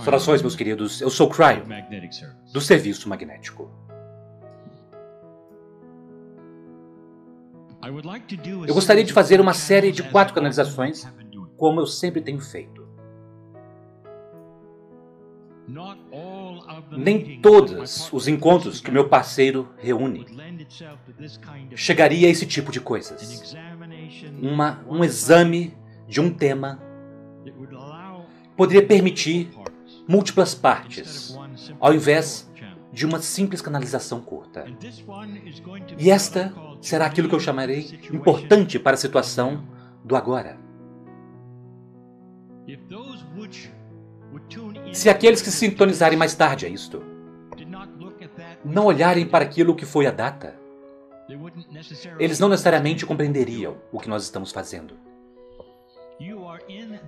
Saudações, meus queridos. Eu sou Cryo, do Serviço Magnético. Eu gostaria de fazer uma série de 4 canalizações, como eu sempre tenho feito. Nem todos os encontros que meu parceiro reúne chegaria a esse tipo de coisas. Um exame de um tema poderia permitir múltiplas partes, ao invés de uma simples canalização curta. E esta será aquilo que eu chamarei importante para a situação do agora. Se aqueles que se sintonizarem mais tarde a isto não olharem para aquilo que foi a data, eles não necessariamente compreenderiam o que nós estamos fazendo.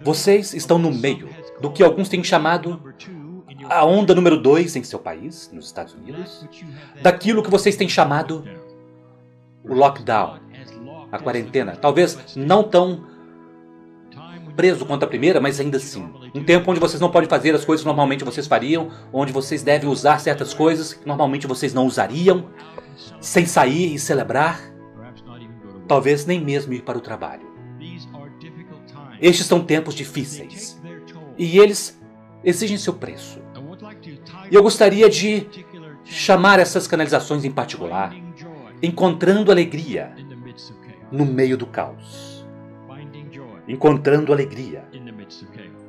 Vocês estão no meio do que alguns têm chamado a onda número 2 em seu país, nos Estados Unidos, daquilo que vocês têm chamado o lockdown, a quarentena. Talvez não tão preso quanto a primeira, mas ainda assim. Um tempo onde vocês não podem fazer as coisas que normalmente vocês fariam, onde vocês devem usar certas coisas que normalmente vocês não usariam, sem sair e celebrar, talvez nem mesmo ir para o trabalho. Estes são tempos difíceis e eles exigem seu preço. E eu gostaria de chamar essas canalizações em particular, encontrando alegria no meio do caos. Encontrando alegria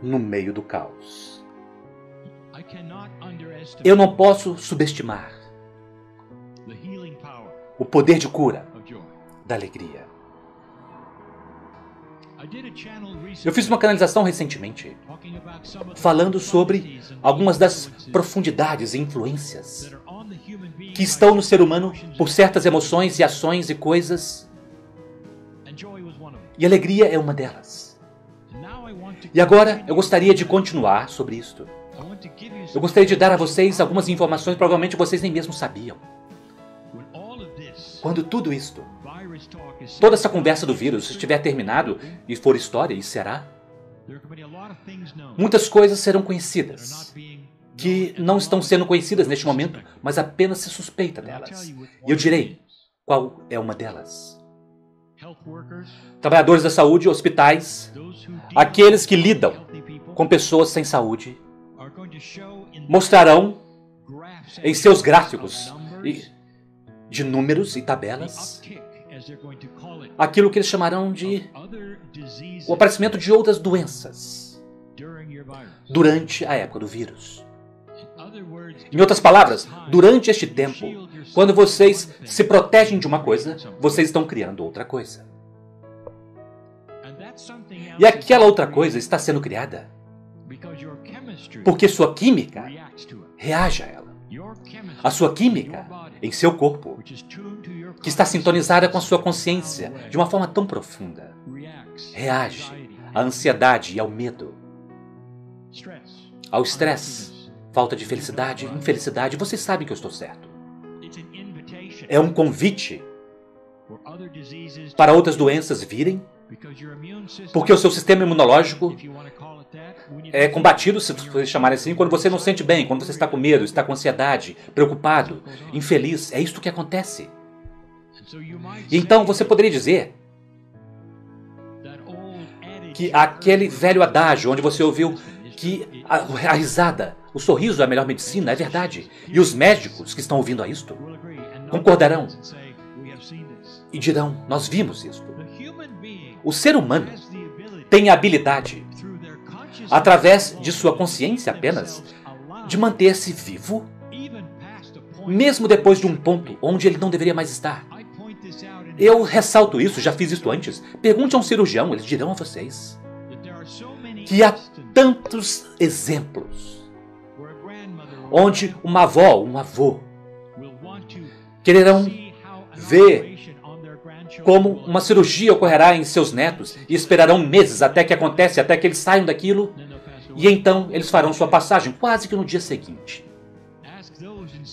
no meio do caos. Eu não posso subestimar o poder de cura da alegria. Eu fiz uma canalização recentemente, falando sobre algumas das profundidades e influências que estão no ser humano por certas emoções e ações e coisas. E alegria é uma delas. E agora eu gostaria de continuar sobre isto. Eu gostaria de dar a vocês algumas informações que provavelmente vocês nem mesmo sabiam. Quando tudo isto, toda essa conversa do vírus estiver terminado e for história, e será, muitas coisas serão conhecidas, que não estão sendo conhecidas neste momento, mas apenas se suspeita delas. E eu direi qual é uma delas. Trabalhadores da saúde, hospitais, aqueles que lidam com pessoas sem saúde, mostrarão em seus gráficos de números e tabelas aquilo que eles chamarão de o aparecimento de outras doenças durante a época do vírus. Em outras palavras, durante este tempo, quando vocês se protegem de uma coisa, vocês estão criando outra coisa. E aquela outra coisa está sendo criada porque sua química reage a ela. A sua química em seu corpo, que está sintonizada com a sua consciência de uma forma tão profunda, reage à ansiedade e ao medo, ao estresse, falta de felicidade, infelicidade. Vocês sabem que eu estou certo. É um convite para outras doenças virem, porque o seu sistema imunológico é combatido, se vocês chamarem assim, quando você não se sente bem, quando você está com medo, está com ansiedade, preocupado, infeliz. É isso que acontece. E então você poderia dizer que aquele velho adágio onde você ouviu que a risada, o sorriso é a melhor medicina, é verdade. E os médicos que estão ouvindo a isto concordarão e dirão, nós vimos isto. O ser humano tem a habilidade, através de sua consciência apenas, de manter-se vivo, mesmo depois de um ponto onde ele não deveria mais estar. Eu ressalto isso, já fiz isso antes. Pergunte a um cirurgião, eles dirão a vocês que há tantos exemplos onde uma avó, um avô, quererão ver como uma cirurgia ocorrerá em seus netos e esperarão meses até que acontece, até que eles saiam daquilo, e então eles farão sua passagem quase que no dia seguinte.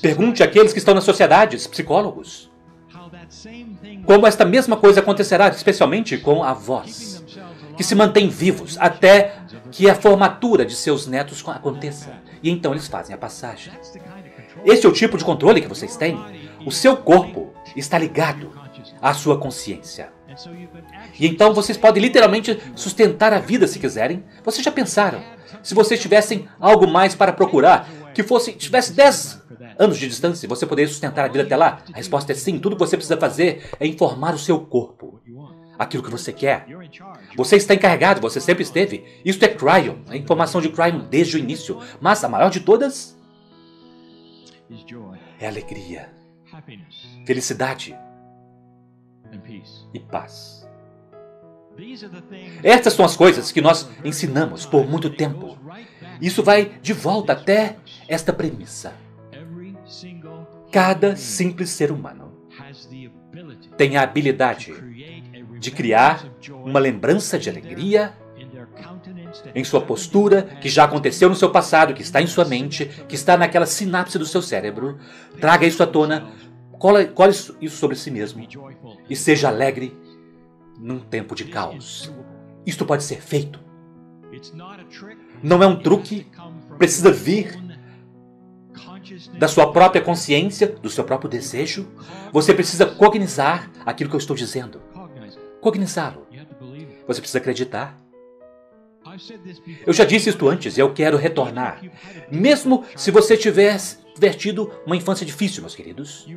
Pergunte àqueles que estão nas sociedades, psicólogos, como esta mesma coisa acontecerá, especialmente com avós, que se mantêm vivos até que a formatura de seus netos aconteça. E então eles fazem a passagem. Esse é o tipo de controle que vocês têm. O seu corpo está ligado à sua consciência. E então vocês podem literalmente sustentar a vida se quiserem. Vocês já pensaram? Se vocês tivessem algo mais para procurar, que tivesse 10 anos de distância, você poderia sustentar a vida até lá? A resposta é sim. Tudo que você precisa fazer é informar o seu corpo aquilo que você quer. Você está encarregado, você sempre esteve. Isto é Cryon, a informação de Cryon desde o início. Mas a maior de todas é alegria, felicidade e paz. Estas são as coisas que nós ensinamos por muito tempo. Isso vai de volta até esta premissa. Cada simples ser humano tem a habilidade de criar uma lembrança de alegria em sua postura, que já aconteceu no seu passado, que está em sua mente, que está naquela sinapse do seu cérebro. Traga isso à tona, cole isso sobre si mesmo e seja alegre num tempo de caos. Isto pode ser feito. Não é um truque, precisa vir da sua própria consciência, do seu próprio desejo. Você precisa cognizar aquilo que eu estou dizendo. Cognizá-lo. Você precisa acreditar. Eu já disse isto antes e eu quero retornar. Mesmo se você tiver tido uma infância difícil, meus queridos,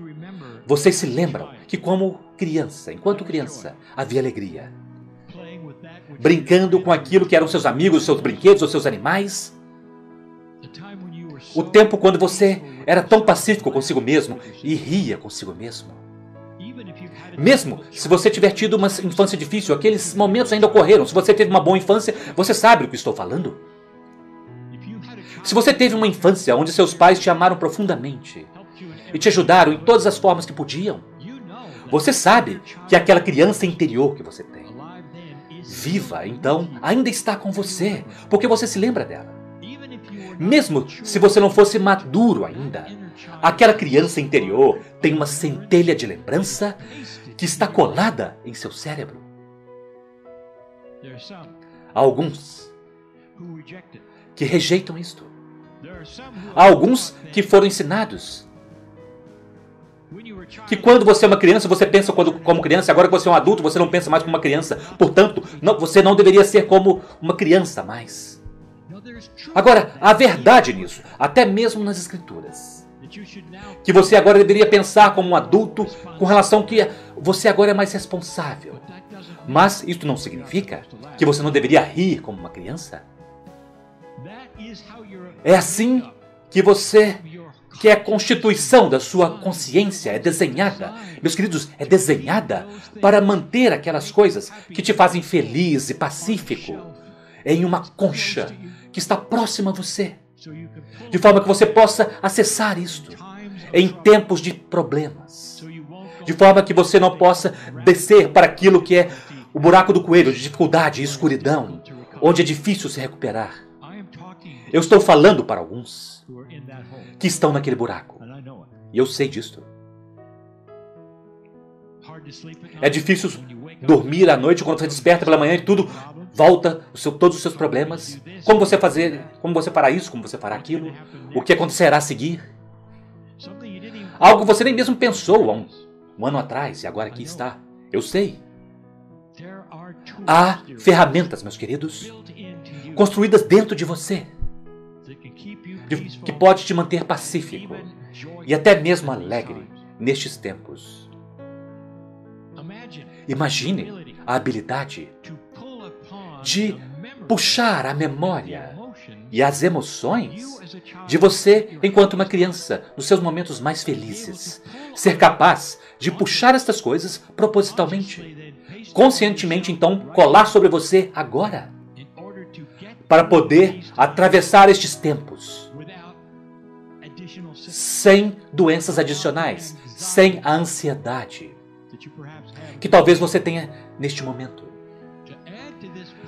vocês se lembram que enquanto criança, havia alegria. Brincando com aquilo que eram seus amigos, seus brinquedos ou seus animais. O tempo quando você era tão pacífico consigo mesmo e ria consigo mesmo. Mesmo se você tiver tido uma infância difícil, aqueles momentos ainda ocorreram. Se você teve uma boa infância, você sabe do que estou falando. Se você teve uma infância onde seus pais te amaram profundamente e te ajudaram em todas as formas que podiam, você sabe que aquela criança interior que você tem, viva, então, ainda está com você, porque você se lembra dela. Mesmo se você não fosse maduro ainda, aquela criança interior tem uma centelha de lembrança que está colada em seu cérebro. Há alguns que rejeitam isto. Há alguns que foram ensinados que quando você é uma criança, você pensa como criança, agora que você é um adulto, você não pensa mais como uma criança. Portanto, você não deveria ser como uma criança mais. Agora, há verdade nisso, até mesmo nas Escrituras. Que você agora deveria pensar como um adulto com relação que você agora é mais responsável. Mas isso não significa que você não deveria rir como uma criança. É assim que a constituição da sua consciência é desenhada. Meus queridos, é desenhada para manter aquelas coisas que te fazem feliz e pacífico em uma concha que está próxima a você, de forma que você possa acessar isto em tempos de problemas, de forma que você não possa descer para aquilo que é o buraco do coelho, de dificuldade e escuridão, onde é difícil se recuperar. Eu estou falando para alguns que estão naquele buraco, e eu sei disto. É difícil dormir à noite quando você desperta pela manhã e tudo volta, todos os seus problemas. Como você fará isso, como você fará aquilo, o que acontecerá a seguir. Algo que você nem mesmo pensou há um ano atrás e agora aqui está. Eu sei. Há ferramentas, meus queridos, construídas dentro de você, que pode te manter pacífico e até mesmo alegre nestes tempos. Imagine a habilidade de puxar a memória e as emoções de você enquanto uma criança, nos seus momentos mais felizes. Ser capaz de puxar estas coisas propositalmente, conscientemente, então, colar sobre você agora, para poder atravessar estes tempos sem doenças adicionais, sem a ansiedade que talvez você tenha neste momento.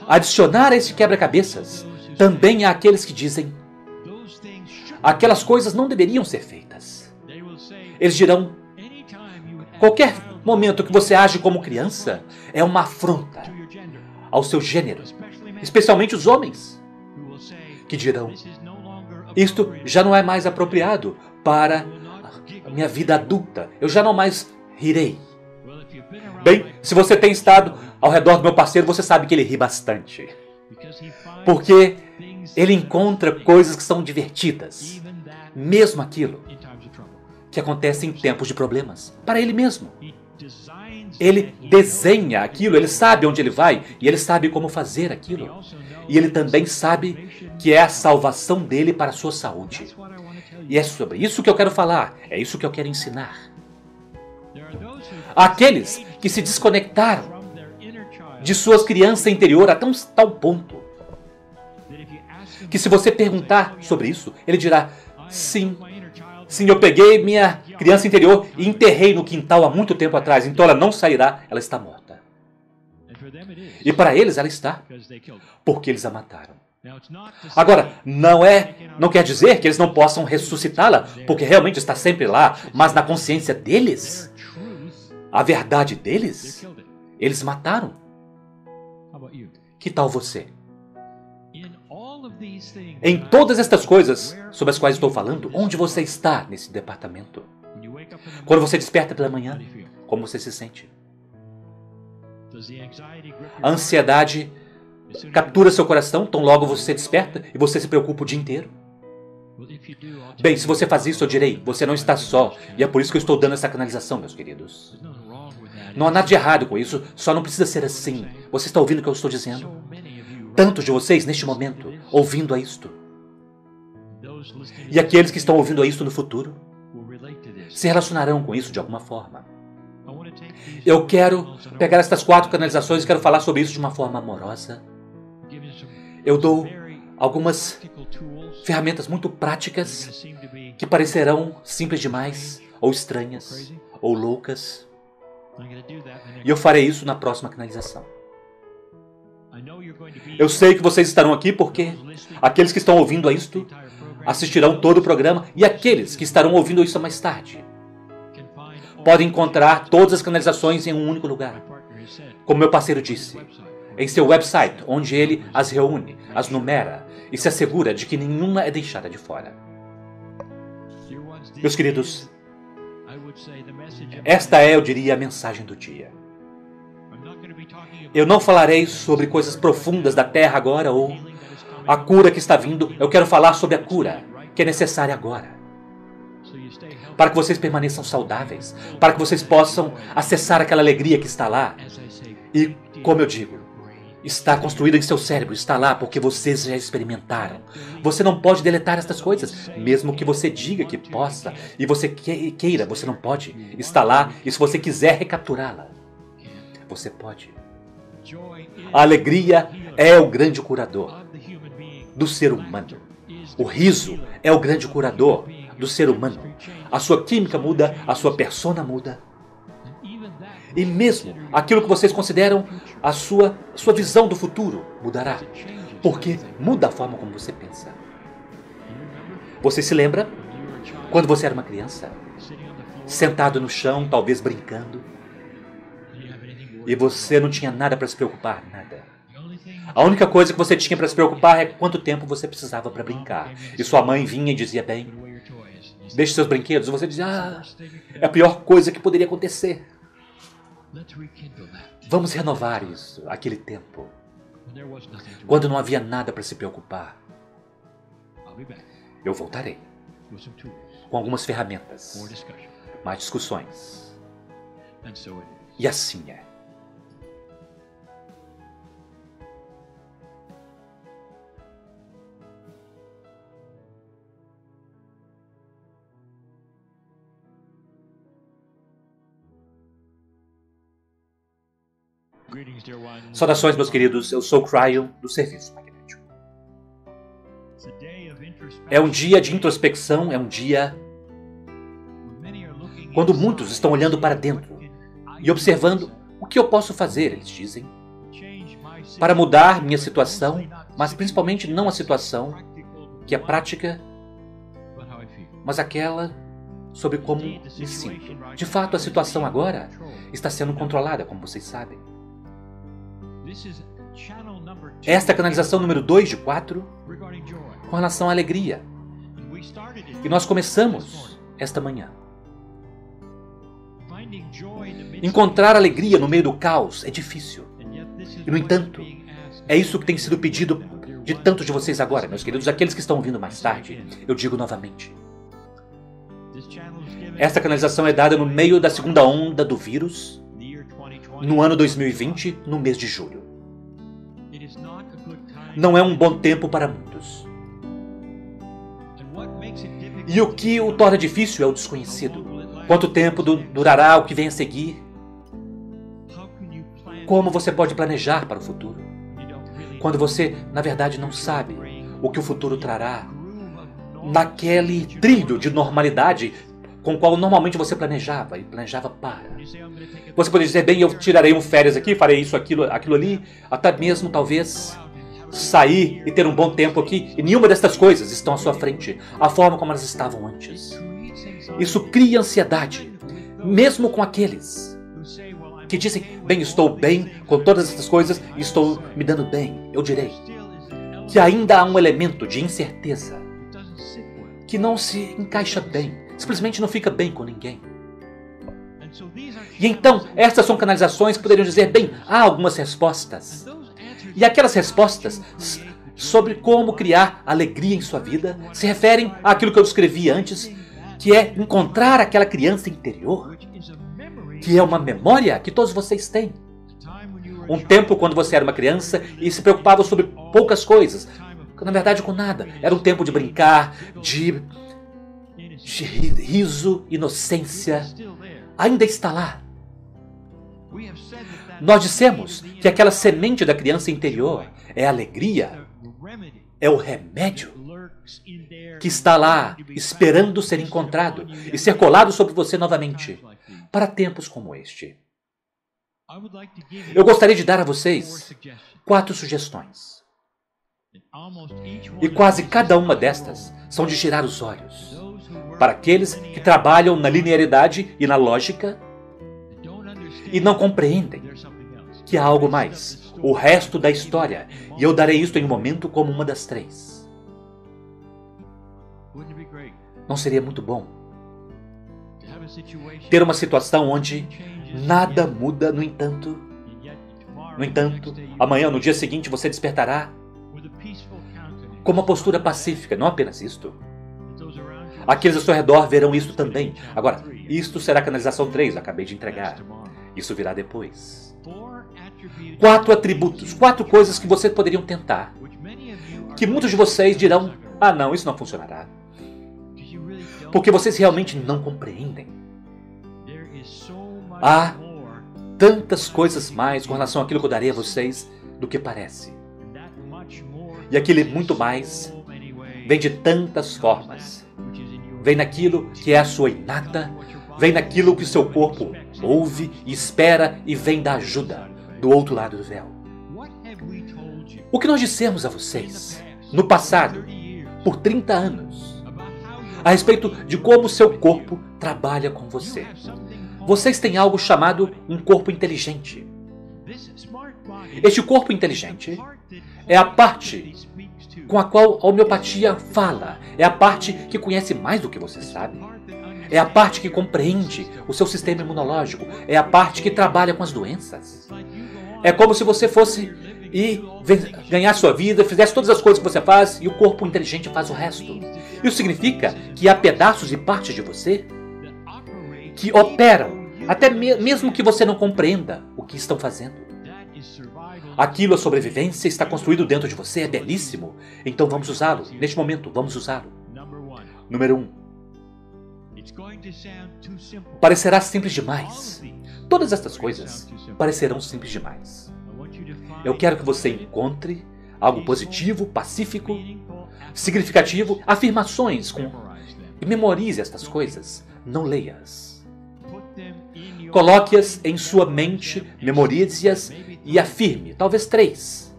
Adicionar a esse quebra-cabeças também há aqueles que dizem aquelas coisas não deveriam ser feitas. Eles dirão, qualquer momento que você age como criança é uma afronta ao seu gênero, especialmente os homens, que dirão: isto já não é mais apropriado para a minha vida adulta, eu já não mais rirei. Bem, se você tem estado ao redor do meu parceiro, você sabe que ele ri bastante, porque ele encontra coisas que são divertidas, mesmo aquilo que acontece em tempos de problemas, para ele mesmo. Ele desenha aquilo, ele sabe onde ele vai e ele sabe como fazer aquilo. E ele também sabe que é a salvação dele para a sua saúde. E é sobre isso que eu quero falar, é isso que eu quero ensinar. Aqueles que se desconectaram de suas crianças interior até um tal ponto que, se você perguntar sobre isso, ele dirá: sim, eu peguei minha criança interior e enterrei no quintal há muito tempo atrás, então ela não sairá, ela está morta. E para eles ela está, porque eles a mataram. Agora, não quer dizer que eles não possam ressuscitá-la, porque realmente está sempre lá, mas na consciência deles, a verdade deles, eles mataram. Que tal você? Em todas estas coisas sobre as quais estou falando, onde você está nesse departamento? Quando você desperta pela manhã, como você se sente? A ansiedade captura seu coração, tão logo você desperta e você se preocupa o dia inteiro? Bem, se você faz isso, eu direi: você não está só, e é por isso que eu estou dando essa canalização, meus queridos. Não há nada de errado com isso, só não precisa ser assim. Você está ouvindo o que eu estou dizendo? Tantos de vocês, neste momento, ouvindo a isto. E aqueles que estão ouvindo a isto no futuro, se relacionarão com isso de alguma forma. Eu quero pegar estas 4 canalizações e quero falar sobre isso de uma forma amorosa. Eu dou algumas ferramentas muito práticas que parecerão simples demais, ou estranhas, ou loucas. E eu farei isso na próxima canalização. Eu sei que vocês estarão aqui porque aqueles que estão ouvindo a isto assistirão todo o programa, e aqueles que estarão ouvindo isso mais tarde podem encontrar todas as canalizações em um único lugar. Como meu parceiro disse, em seu website, onde ele as reúne, as numera e se assegura de que nenhuma é deixada de fora. Meus queridos, esta é, eu diria, a mensagem do dia. Eu não falarei sobre coisas profundas da Terra agora ou a cura que está vindo. Eu quero falar sobre a cura que é necessária agora, para que vocês permaneçam saudáveis, para que vocês possam acessar aquela alegria que está lá. E, como eu digo, está construída em seu cérebro, está lá porque vocês já experimentaram. Você não pode deletar estas coisas, mesmo que você diga que possa e você queira, você não pode. Está lá, e se você quiser recapturá-la, você pode. A alegria é o grande curador do ser humano. O riso é o grande curador do ser humano. A sua química muda, a sua persona muda. E mesmo aquilo que vocês consideram a sua visão do futuro mudará. Porque muda a forma como você pensa. Você se lembra quando você era uma criança? Sentado no chão, talvez brincando. E você não tinha nada para se preocupar, nada. A única coisa que você tinha para se preocupar é quanto tempo você precisava para brincar. E sua mãe vinha e dizia: bem, deixe seus brinquedos. E você dizia: é a pior coisa que poderia acontecer. Vamos renovar isso, aquele tempo, quando não havia nada para se preocupar. Eu voltarei com algumas ferramentas, mais discussões. E assim é. Saudações, meus queridos. Eu sou o Cryo, do Serviço Magnético. É um dia de introspecção, é um dia quando muitos estão olhando para dentro e observando o que eu posso fazer, eles dizem, para mudar minha situação, mas principalmente não a situação que é prática, mas aquela sobre como me sinto. De fato, a situação agora está sendo controlada, como vocês sabem. Esta é a canalização número 2 de 4 com relação à alegria. E nós começamos esta manhã. Encontrar alegria no meio do caos é difícil. E, no entanto, é isso que tem sido pedido de tantos de vocês agora, meus queridos, aqueles que estão ouvindo mais tarde. Eu digo novamente. Esta canalização é dada no meio da segunda onda do vírus, no ano 2020, no mês de julho. Não é um bom tempo para muitos. E o que o torna difícil é o desconhecido. Quanto tempo durará o que vem a seguir? Como você pode planejar para o futuro? Quando você, na verdade, não sabe o que o futuro trará naquele trilho de normalidade com o qual normalmente você planejava e planejava para. Você poderia dizer, bem, eu tirarei férias aqui, farei isso, aquilo ali, até mesmo, talvez, sair e ter um bom tempo aqui, e nenhuma destas coisas estão à sua frente, a forma como elas estavam antes. Isso cria ansiedade, mesmo com aqueles que dizem, bem, estou bem com todas essas coisas e estou me dando bem. Eu direi que ainda há um elemento de incerteza que não se encaixa bem, simplesmente não fica bem com ninguém. E então, essas são canalizações que poderiam dizer, bem, há algumas respostas. E aquelas respostas sobre como criar alegria em sua vida se referem àquilo que eu descrevi antes, que é encontrar aquela criança interior, que é uma memória que todos vocês têm. Um tempo quando você era uma criança e se preocupava sobre poucas coisas, na verdade com nada. Era um tempo de brincar, de riso, inocência. Ainda está lá. Nós dissemos que aquela semente da criança interior é a alegria, é o remédio que está lá esperando ser encontrado e ser colado sobre você novamente para tempos como este. Eu gostaria de dar a vocês 4 sugestões. E quase cada uma destas são de girar os olhos para aqueles que trabalham na linearidade e na lógica e não compreendem que há algo mais, o resto da história, e eu darei isto em um momento como uma das 3. Não seria muito bom ter uma situação onde nada muda, no entanto, amanhã, no dia seguinte, você despertará com uma postura pacífica, não apenas isto. Aqueles ao seu redor verão isso também. Agora, isto será a canalização 3, acabei de entregar. Isso virá depois. 4 atributos, 4 coisas que vocês poderiam tentar, que muitos de vocês dirão, ah não, isso não funcionará. Porque vocês realmente não compreendem. Há tantas coisas mais com relação àquilo que eu darei a vocês do que parece. E aquele muito mais vem de tantas formas. Vem naquilo que é a sua inata, vem naquilo que o seu corpo ouve e espera e vem da ajuda do outro lado do véu. O que nós dissemos a vocês no passado, por 30 anos, a respeito de como o seu corpo trabalha com você. Vocês têm algo chamado um corpo inteligente. Este corpo inteligente é a parte com a qual a homeopatia fala. É a parte que conhece mais do que você sabe. É a parte que compreende o seu sistema imunológico. É a parte que trabalha com as doenças. É como se você fosse e ganhar sua vida, fizesse todas as coisas que você faz e o corpo inteligente faz o resto. Isso significa que há pedaços e partes de você que operam, até mesmo que você não compreenda o que estão fazendo. Aquilo, a sobrevivência, está construído dentro de você, é belíssimo. Então vamos usá-lo. Neste momento, vamos usá-lo. Número 1. Parecerá simples demais. Todas estas coisas parecerão simples demais. Eu quero que você encontre algo positivo, pacífico, significativo, afirmações e memorize estas coisas. Não leia-as. Coloque-as em sua mente, memorize-as e afirme. Talvez 3,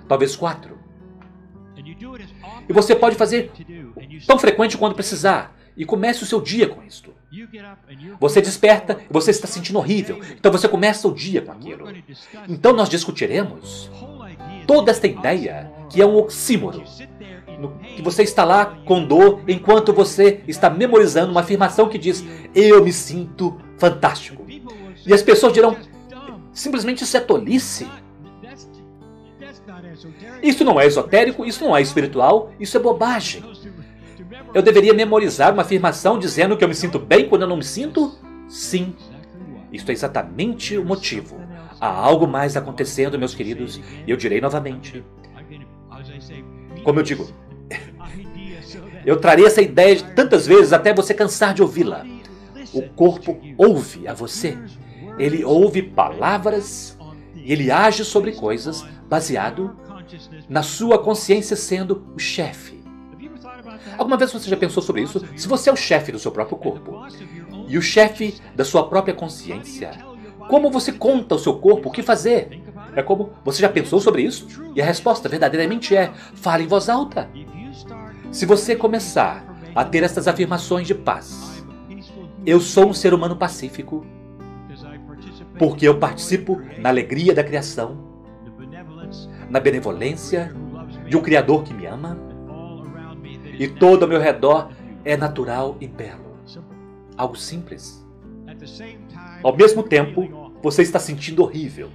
talvez 4. E você pode fazer tão frequente quanto precisar. e comece o seu dia com isto. Você desperta e você está se sentindo horrível, então você começa o dia com aquilo. Então nós discutiremos toda esta ideia que é um oxímoro, que você está lá com dor enquanto você está memorizando uma afirmação que diz: eu me sinto fantástico. E as pessoas dirão: simplesmente isso é tolice. Isso não é esotérico, isso não é espiritual, isso é bobagem. Eu deveria memorizar uma afirmação dizendo que eu me sinto bem quando eu não me sinto? Sim. Isto é exatamente o motivo. Há algo mais acontecendo, meus queridos, e eu direi novamente. Como eu digo, eu trarei essa ideia tantas vezes até você cansar de ouvi-la. O corpo ouve a você. Ele ouve palavras e ele age sobre coisas baseado na sua consciência sendo o chefe. Alguma vez você já pensou sobre isso? Se você é o chefe do seu próprio corpo e o chefe da sua própria consciência, como você conta ao seu corpo o que fazer? É como, você já pensou sobre isso? E a resposta verdadeiramente é: fale em voz alta. Se você começar a ter estas afirmações de paz, eu sou um ser humano pacífico, porque eu participo na alegria da criação, na benevolência de um Criador que me ama, e todo ao meu redor é natural e belo. Algo simples. Ao mesmo tempo, você está sentindo horrível.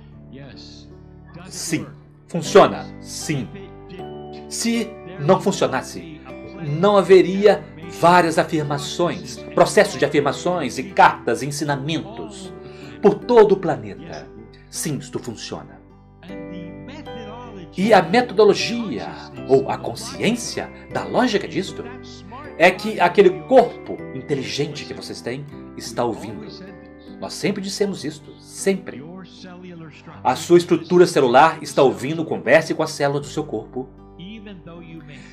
Sim. Funciona? Sim. Se não funcionasse, não haveria várias afirmações, processos de afirmações e cartas e ensinamentos por todo o planeta. Sim, isto funciona. E a metodologia, ou a consciência da lógica disto, é que aquele corpo inteligente que vocês têm está ouvindo. Nós sempre dissemos isto, sempre. A sua estrutura celular está ouvindo, converse com a célula do seu corpo.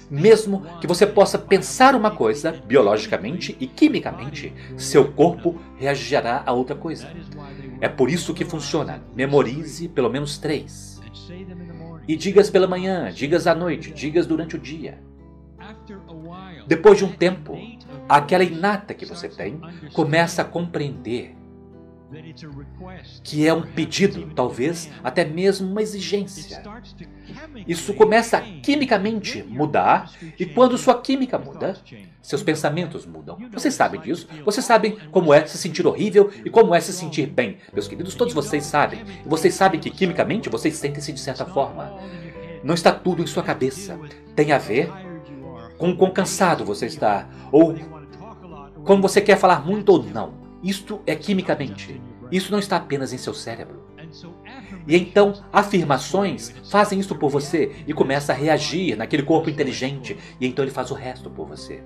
Mesmo que você possa pensar uma coisa, biologicamente e quimicamente, seu corpo reagirá a outra coisa. É por isso que funciona. Memorize pelo menos 3. E digas pela manhã, digas à noite, digas durante o dia. Depois de um tempo, aquela inata que você tem começa a compreender que é um pedido, talvez até mesmo uma exigência. Isso começa a quimicamente mudar, e quando sua química muda, seus pensamentos mudam. Vocês sabem disso? Vocês sabem como é se sentir horrível e como é se sentir bem. Meus queridos, todos vocês sabem. E vocês sabem que quimicamente vocês sentem-se de certa forma. Não está tudo em sua cabeça. Tem a ver com quão cansado você está, ou como você quer falar muito ou não. Isto é quimicamente. Isso não está apenas em seu cérebro. E então, afirmações fazem isso por você e começa a reagir naquele corpo inteligente, e então ele faz o resto por você.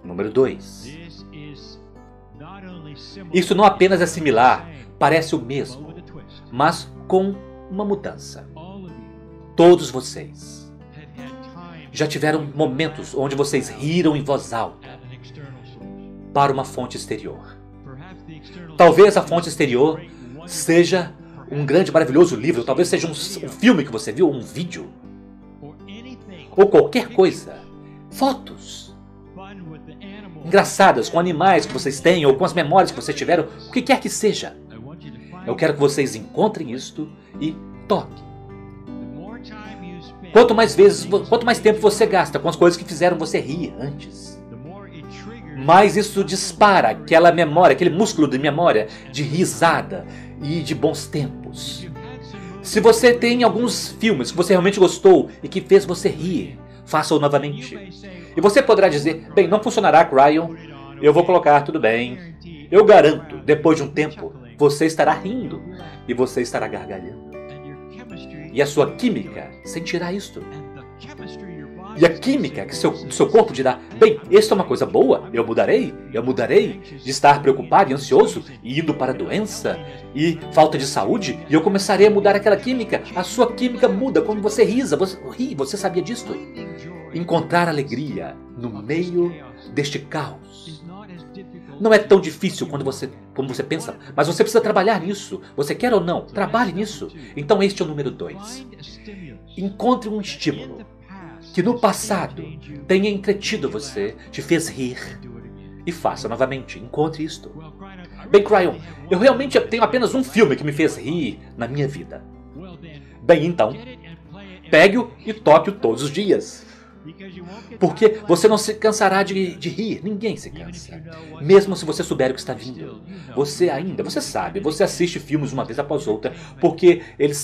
Número 2. Isso não apenas é similar, parece o mesmo, mas com uma mudança. Todos vocês já tiveram momentos onde vocês riram em voz alta para uma fonte exterior. Talvez a fonte exterior seja um grande, maravilhoso livro, talvez seja um filme que você viu, um vídeo, ou qualquer coisa. Fotos engraçadas com animais que vocês têm, ou com as memórias que vocês tiveram, o que quer que seja. Eu quero que vocês encontrem isto e toquem. Quanto mais tempo você gasta com as coisas que fizeram você rir antes, mais isso dispara aquela memória, aquele músculo de memória, de risada e de bons tempos. Se você tem alguns filmes que você realmente gostou e que fez você rir, faça-o novamente. E você poderá dizer: bem, não funcionará, Cryon, eu vou colocar, tudo bem. Eu garanto, depois de um tempo, você estará rindo e você estará gargalhando. E a sua química sentirá isto. E a química que do seu corpo dirá: bem, esta é uma coisa boa, eu mudarei de estar preocupado e ansioso e indo para a doença e falta de saúde, e eu começarei a mudar aquela química. A sua química muda quando você ri, você sabia disto? Encontrar alegria no meio deste caos não é tão difícil como você pensa, mas você precisa trabalhar nisso. Você quer ou não, trabalhe nisso. Então este é o número 2. Encontre um estímulo que no passado tenha entretido você, te fez rir, e faça novamente. Encontre isto. Bem, Cryon, eu realmente tenho apenas um filme que me fez rir na minha vida. Bem, então, pegue-o e toque-o todos os dias. Porque você não se cansará de rir. Ninguém se cansa. Mesmo se você souber o que está vindo. Você sabe, você assiste filmes uma vez após outra, porque eles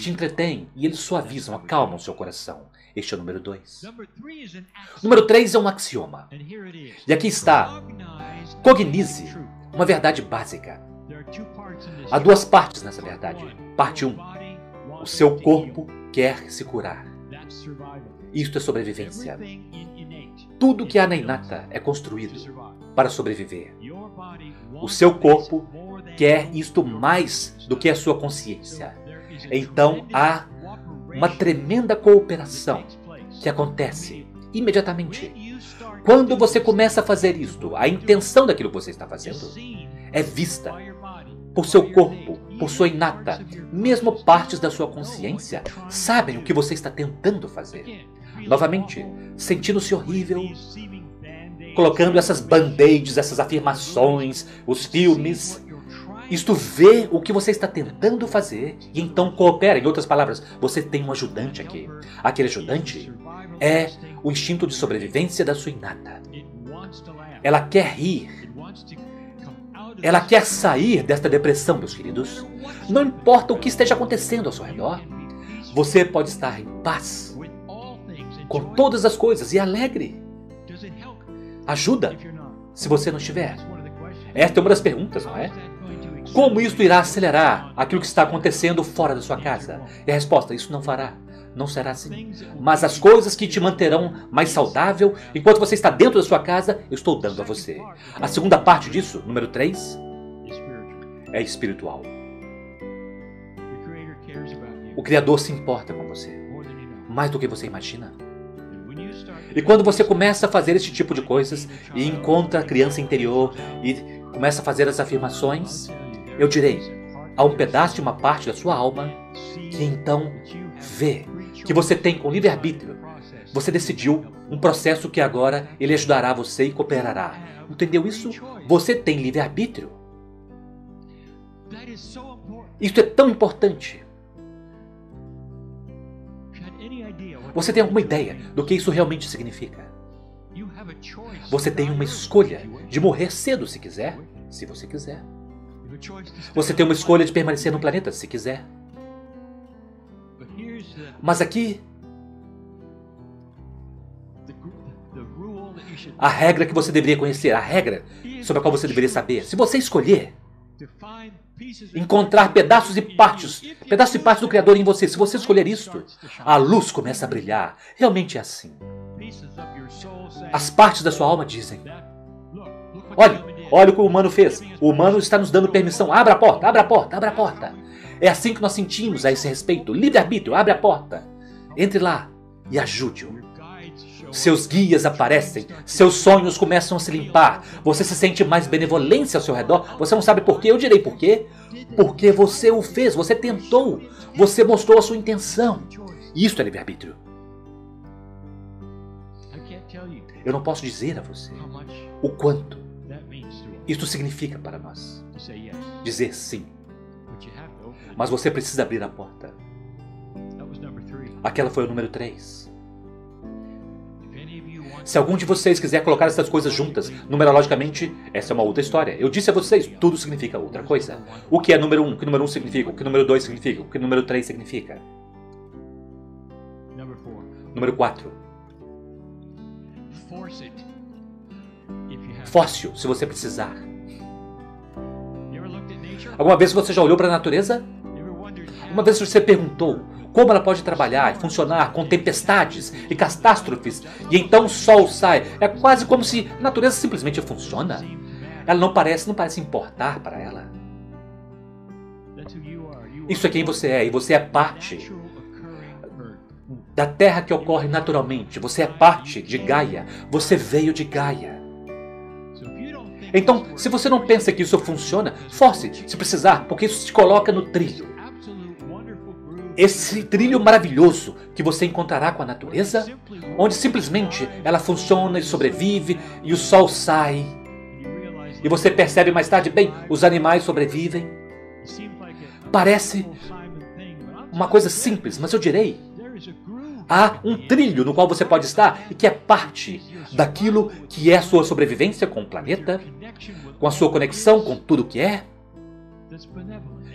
te entretêm e eles suavizam, acalmam o seu coração. Este é o número 2. Número 3 é um axioma. E aqui está. Cognize uma verdade básica. Há duas partes nessa verdade. Parte 1. O seu corpo quer se curar. Isto é sobrevivência. Tudo que há na inata é construído para sobreviver. O seu corpo quer isto mais do que a sua consciência. Então há uma tremenda cooperação que acontece imediatamente. Quando você começa a fazer isto, a intenção daquilo que você está fazendo é vista por seu corpo, por sua inata. Mesmo partes da sua consciência sabem o que você está tentando fazer. Novamente, sentindo-se horrível, colocando essas band-aids, essas afirmações, os filmes. Isto vê o que você está tentando fazer e então coopera. Em outras palavras, você tem um ajudante aqui. Aquele ajudante é o instinto de sobrevivência da sua inata. Ela quer rir. Ela quer sair desta depressão, meus queridos. Não importa o que esteja acontecendo ao seu redor, você pode estar em paz com todas as coisas e alegre. Ajuda se você não estiver. Esta é uma das perguntas, não é? Como isto irá acelerar aquilo que está acontecendo fora da sua casa? E a resposta, isso não fará. Não será assim. Mas as coisas que te manterão mais saudável enquanto você está dentro da sua casa, eu estou dando a você. A segunda parte disso, número 3, é espiritual. O Criador se importa com você, mais do que você imagina. E quando você começa a fazer esse tipo de coisas e encontra a criança interior e começa a fazer as afirmações, eu direi, há um pedaço de uma parte da sua alma que então vê que você tem com livre-arbítrio. Você decidiu um processo que agora ele ajudará você e cooperará. Entendeu isso? Você tem livre-arbítrio. Isso é tão importante. Você tem alguma ideia do que isso realmente significa? Você tem uma escolha de morrer cedo se quiser, se você quiser. Você tem uma escolha de permanecer no planeta se quiser. Mas aqui, a regra que você deveria conhecer, a regra sobre a qual você deveria saber, se você escolher encontrar pedaços e partes do Criador em você, se você escolher isto, a luz começa a brilhar. Realmente é assim. As partes da sua alma dizem, olha o que o humano fez. O humano está nos dando permissão. Abra a porta, abra a porta, abra a porta. É assim que nós sentimos a esse respeito. Livre-arbítrio, abre a porta. Entre lá e ajude-o. Seus guias aparecem, seus sonhos começam a se limpar, você se sente mais benevolência ao seu redor, você não sabe por quê, eu direi por quê. Porque você o fez, você tentou, você mostrou a sua intenção. Isto é livre-arbítrio. Eu não posso dizer a você o quanto isto significa para nós. Dizer sim. Mas você precisa abrir a porta. Aquela foi o número 3. Se algum de vocês quiser colocar essas coisas juntas, numerologicamente, essa é uma outra história. Eu disse a vocês, tudo significa outra coisa. O que é número 1, o que número 1 significa, o que número 2 significa, o que número 3 significa. Número 4. Force-o, se você precisar. Alguma vez você já olhou para a natureza? Uma vez você perguntou como ela pode trabalhar e funcionar com tempestades e catástrofes, e então o sol sai. É quase como se a natureza simplesmente funciona. Ela não parece importar para ela. Isso é quem você é, e você é parte da Terra que ocorre naturalmente. Você é parte de Gaia. Você veio de Gaia. Então, se você não pensa que isso funciona, force, se precisar, porque isso te coloca no trilho. esse trilho maravilhoso que você encontrará com a natureza, onde simplesmente ela funciona e sobrevive e o sol sai. E você percebe mais tarde, bem, os animais sobrevivem. Parece uma coisa simples, mas eu direi, há um trilho no qual você pode estar e que é parte daquilo que é a sua sobrevivência com o planeta, com a sua conexão com tudo que é,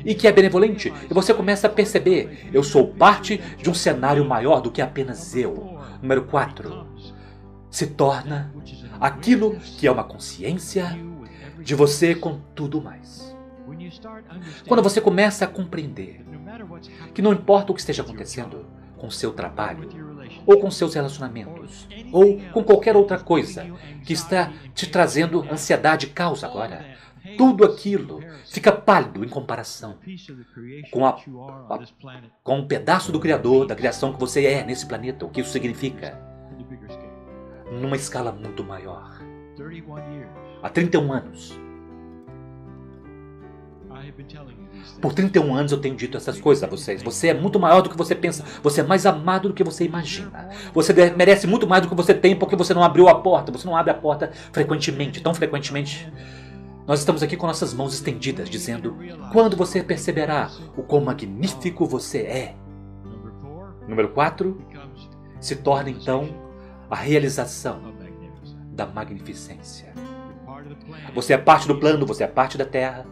e que é benevolente. E você começa a perceber, eu sou parte de um cenário maior do que apenas eu. Número 4. Se torna aquilo que é uma consciência de você com tudo mais. Quando você começa a compreender que não importa o que esteja acontecendo com o seu trabalho, ou com seus relacionamentos, ou com qualquer outra coisa que está te trazendo ansiedade e caos agora, tudo aquilo fica pálido em comparação com um pedaço do Criador, da criação que você é nesse planeta, o que isso significa, numa escala muito maior. Há 31 anos. Por 31 anos eu tenho dito essas coisas a vocês. Você é muito maior do que você pensa. Você é mais amado do que você imagina. Você merece muito mais do que você tem porque você não abriu a porta. Você não abre a porta frequentemente, tão frequentemente. Nós estamos aqui com nossas mãos estendidas, dizendo, quando você perceberá o quão magnífico você é. Número 4, se torna então a realização da magnificência. Você é parte do plano, você é parte da Terra.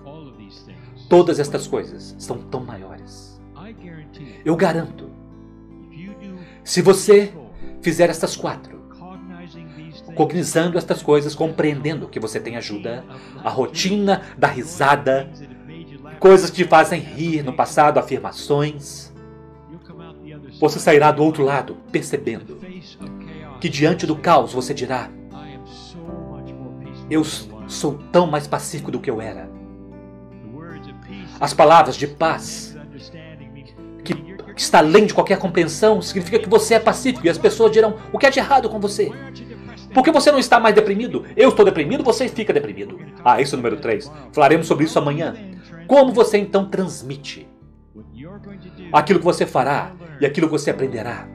Todas estas coisas são tão maiores. Eu garanto, se você fizer estas 4, cognizando estas coisas, compreendendo que você tem ajuda, a rotina da risada, coisas que te fazem rir no passado, afirmações, você sairá do outro lado percebendo que diante do caos você dirá, eu sou tão mais pacífico do que eu era. As palavras de paz, que está além de qualquer compreensão, significa que você é pacífico e as pessoas dirão, o que é de errado com você? Por que você não está mais deprimido? Eu estou deprimido, você fica deprimido. Isso é o número 3. Falaremos sobre isso amanhã. Como você então transmite aquilo que você fará e aquilo que você aprenderá?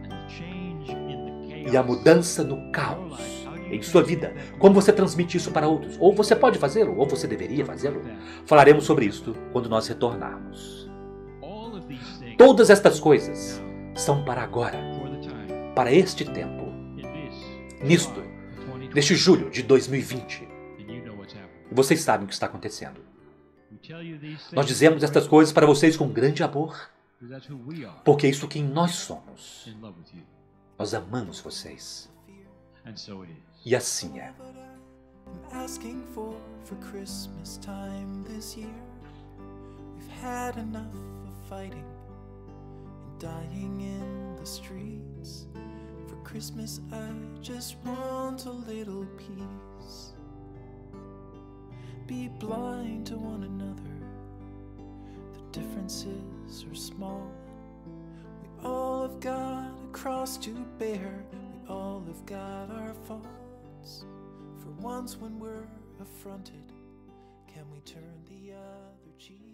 E a mudança no caos em sua vida. Como você transmite isso para outros? Ou você pode fazê-lo, ou você deveria fazê-lo. Falaremos sobre isso quando nós retornarmos. Todas estas coisas são para agora, para este tempo, neste julho de 2020. E vocês sabem o que está acontecendo. Nós dizemos estas coisas para vocês com grande amor, porque é isso quem nós somos. Nós amamos vocês. E assim é. Dying in the streets. For Christmas I just want a little peace. Be blind to one another. The differences are small. We all have got a cross to bear. We all have got our faults. For once when we're affronted, can we turn the other cheek?